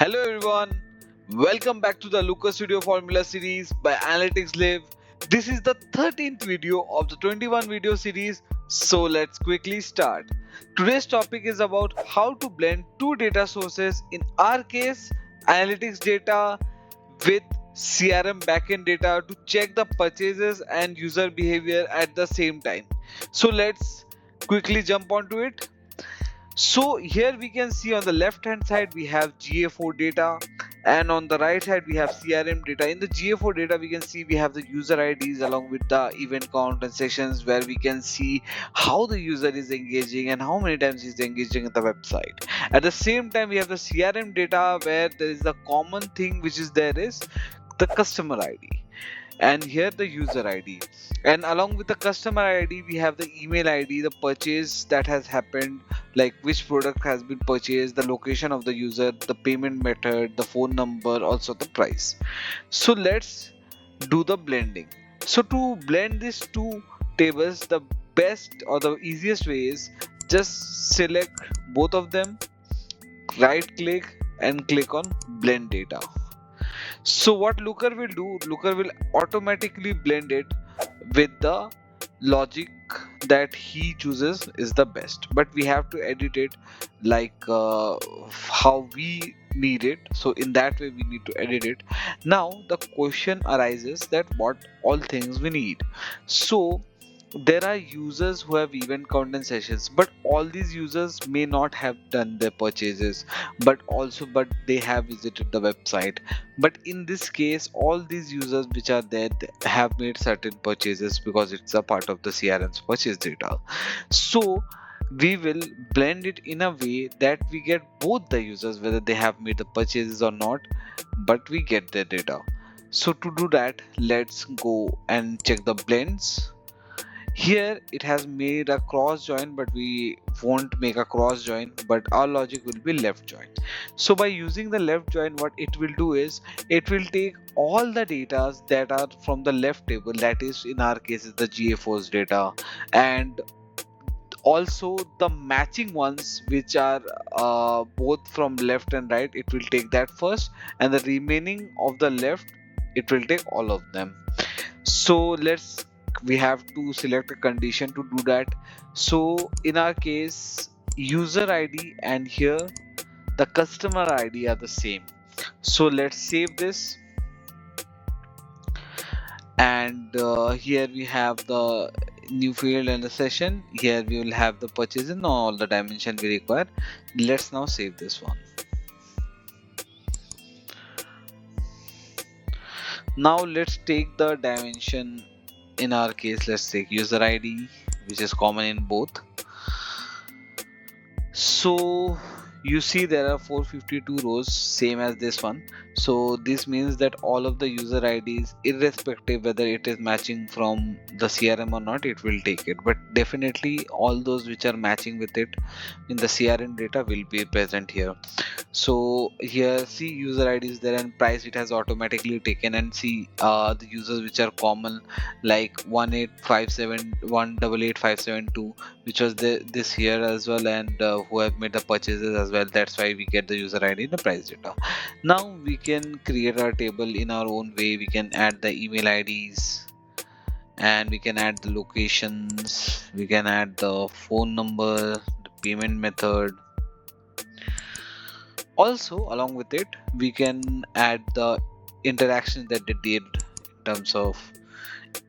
Hello everyone, welcome back to the lookerstudio formula series by AnalyticsLiv. This is the 13th video of the 21 video series, so let's quickly start. Today's topic is about how to blend two data sources, in our case analytics data with CRM backend data to check the purchases and user behavior at the same time. So let's quickly jump onto it. So here we can see on the left hand side we have GA4 data, and on the right side we have CRM data. In the GA4 data we can see we have the user IDs along with the event count and sessions, where we can see how the user is engaging and how many times he's engaging at the website. At the same time we have the CRM data, where there is the common thing which is there is the customer ID, and here the user ID, and along with the customer ID we have the email ID, the purchase that has happened, like which product has been purchased, the location of the user, the payment method, the phone number, also the price. So let's do the blending. So to blend these two tables, the best or the easiest way is just select both of them, right click and click on blend data. So what Looker will do, Looker will automatically blend it with the logic that he chooses is the best, but we have to edit it like how we need it. So in that way we need to edit it. Now the question arises that what all things we need. So there are users who have event count and sessions, but all these users may not have done their purchases, but they have visited the website. But in this case all these users which are there, they have made certain purchases because it's a part of the CRM's purchase data. So we will blend it in a way that we get both the users, whether they have made the purchases or not, but we get their data. So to do that, let's go and check the blends. Here it has made a cross join, but we won't make a cross join, but our logic will be left join. So by using the left join, what it will do is it will take all the data that are from the left table, that is in our case is the GA4's data, and also the matching ones which are both from left and right, it will take that first, and the remaining of the left, it will take all of them. So we have to select a condition to do that. So in our case user ID and here the customer ID are the same. So let's save this, and here we have the new field and the session. Here we will have the purchase and all the dimension we require. Let's now save this one. Now let's take the dimension. In our case let's take user ID, which is common in both. So you see there are 452 rows, same as this one. So this means that all of the user IDs, irrespective whether it is matching from the CRM or not, it will take it. But definitely all those which are matching with it in the CRM data will be present here. So here see user ID is there, and price it has automatically taken, and see the users which are common, like 18571888572, which was this here as well, and who have made the purchases as well. That's why we get the user ID and the price data. Now we can create our table in our own way. We can add the email IDs, and we can add the locations, we can add the phone number, the payment method. Also along with it we can add the interactions that they did in terms of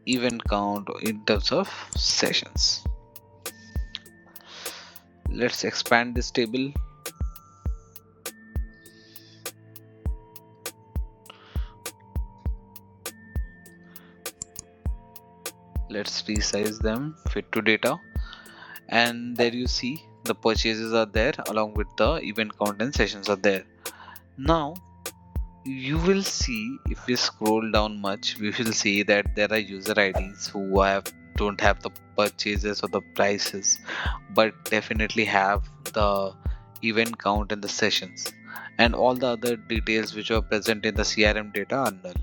event count, in terms of sessions. Let's expand this table. Let's resize them fit to data, and there you see the purchases are there along with the event count and sessions are there. Now you will see, if we scroll down much, we will see that there are user IDs who don't have the purchases or the prices, but definitely have the event count and the sessions, and all the other details which are present in the CRM data are null.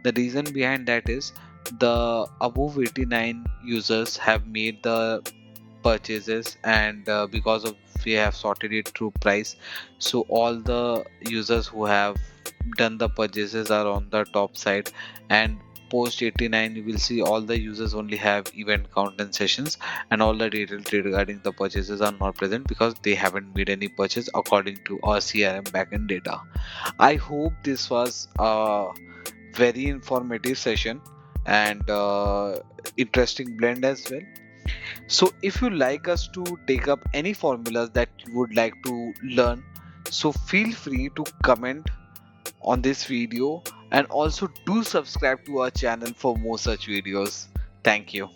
The reason behind that is the above 89 users have made the purchases, and because of we have sorted it through price. So all the users who have done the purchases are on the top side, and post 89 you will see all the users only have event count and sessions, and all the details regarding the purchases are not present because they haven't made any purchase according to our CRM backend data. I hope this was a very informative session and interesting blend as well. So if you like us to take up any formulas that you would like to learn, so feel free to comment on this video, and also do subscribe to our channel for more such videos. Thank you.